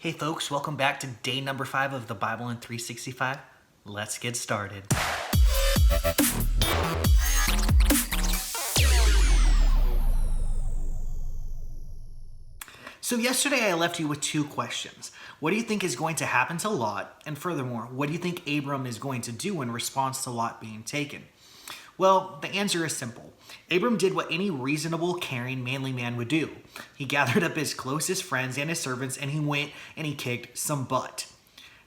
Hey folks, welcome back to day number 5 of the Bible in 365. Let's get started. So yesterday I left you with 2 questions. What do you think is going to happen to Lot? And furthermore, what do you think Abram is going to do in response to Lot being taken? Well, the answer is simple. Abram did what any reasonable, caring, manly man would do. He gathered up his closest friends and his servants, and he went and he kicked some butt.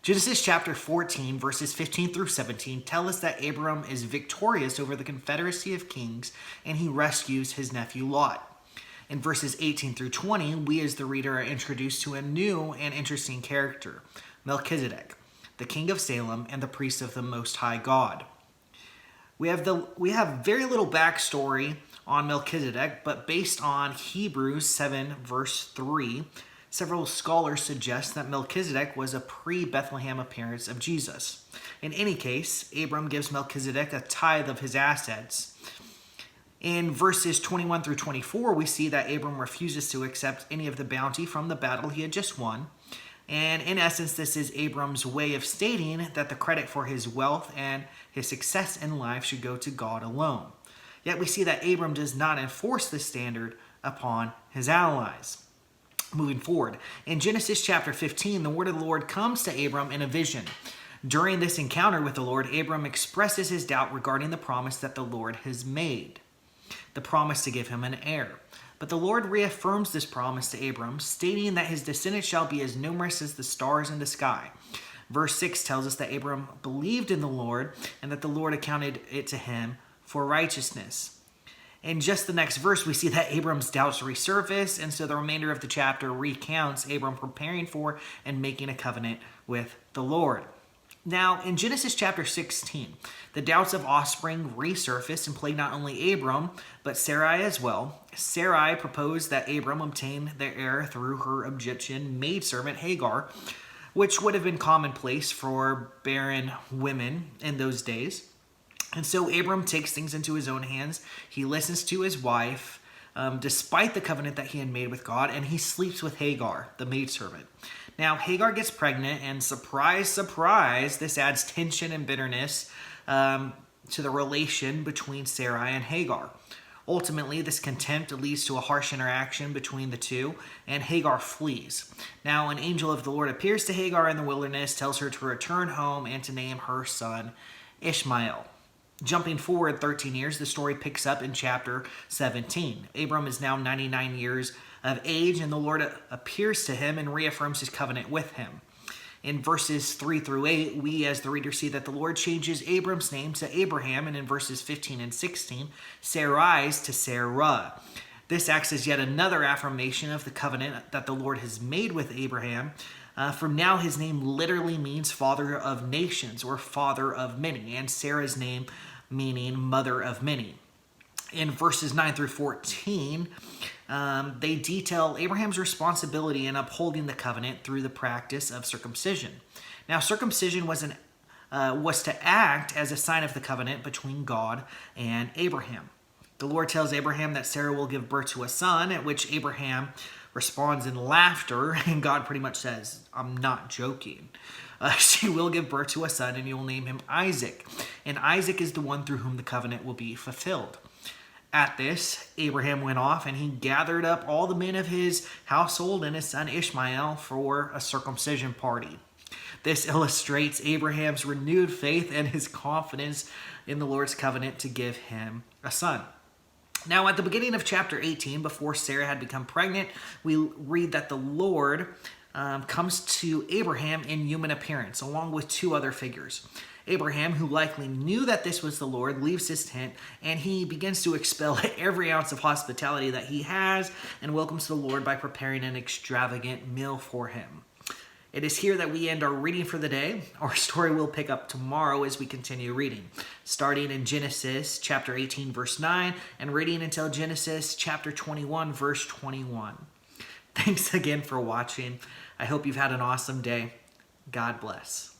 Genesis chapter 14, verses 15 through 17 tell us that Abram is victorious over the confederacy of kings, and he rescues his nephew Lot. In verses 18 through 20, we as the reader are introduced to a new and interesting character, Melchizedek, the king of Salem and the priest of the Most High God. We have very little backstory on Melchizedek, but based on Hebrews 7 verse 3, several scholars suggest that Melchizedek was a pre-Bethlehem appearance of Jesus. In any case, Abram gives Melchizedek a tithe of his assets. In verses 21 through 24, we see that Abram refuses to accept any of the bounty from the battle he had just won. And in essence, this is Abram's way of stating that the credit for his wealth and his success in life should go to God alone. Yet we see that Abram does not enforce this standard upon his allies. Moving forward, in Genesis chapter 15, the word of the Lord comes to Abram in a vision. During this encounter with the Lord, Abram expresses his doubt regarding the promise that the Lord has made, the promise to give him an heir. But the Lord reaffirms this promise to Abram, stating that his descendants shall be as numerous as the stars in the sky. Verse 6 tells us that Abram believed in the Lord and that the Lord accounted it to him for righteousness. In just the next verse, we see that Abram's doubts resurface, and so the remainder of the chapter recounts Abram preparing for and making a covenant with the Lord. Now, in Genesis chapter 16, the doubts of offspring resurface and plague not only Abram, but Sarai as well. Sarai proposed that Abram obtain the heir through her Egyptian maidservant Hagar, which would have been commonplace for barren women in those days. And so Abram takes things into his own hands. He listens to his wife, despite the covenant that he had made with God, and he sleeps with Hagar, the maidservant. Now, Hagar gets pregnant, and surprise, surprise, this adds tension and bitterness to the relation between Sarai and Hagar. Ultimately, this contempt leads to a harsh interaction between the two, and Hagar flees. Now, an angel of the Lord appears to Hagar in the wilderness, tells her to return home and to name her son Ishmael. Jumping forward 13 years, the story picks up in chapter 17. Abram is now 99 years of age, and the Lord appears to him and reaffirms his covenant with him. In verses 3 through 8, we as the reader see that the Lord changes Abram's name to Abraham, and in verses 15 and 16, Sarai's to Sarah. This acts as yet another affirmation of the covenant that the Lord has made with Abraham. From now, his name literally means father of nations or father of many, and Sarah's name meaning mother of many. In verses 9 through 14, they detail Abraham's responsibility in upholding the covenant through the practice of circumcision. Now, circumcision was to act as a sign of the covenant between God and Abraham. The Lord tells Abraham that Sarah will give birth to a son, at which Abraham responds in laughter, and God pretty much says, I'm not joking. She will give birth to a son, and you will name him Isaac. And Isaac is the one through whom the covenant will be fulfilled. At this, Abraham went off, and he gathered up all the men of his household and his son Ishmael for a circumcision party. This illustrates Abraham's renewed faith and his confidence in the Lord's covenant to give him a son. Now, at the beginning of chapter 18, before Sarah had become pregnant, we read that the Lord comes to Abraham in human appearance, along with 2 other figures. Abraham, who likely knew that this was the Lord, leaves his tent, and he begins to expel every ounce of hospitality that he has and welcomes the Lord by preparing an extravagant meal for him. It is here that we end our reading for the day. Our story will pick up tomorrow as we continue reading, starting in Genesis chapter 18, verse 9, and reading until Genesis chapter 21, verse 21. Thanks again for watching. I hope you've had an awesome day. God bless.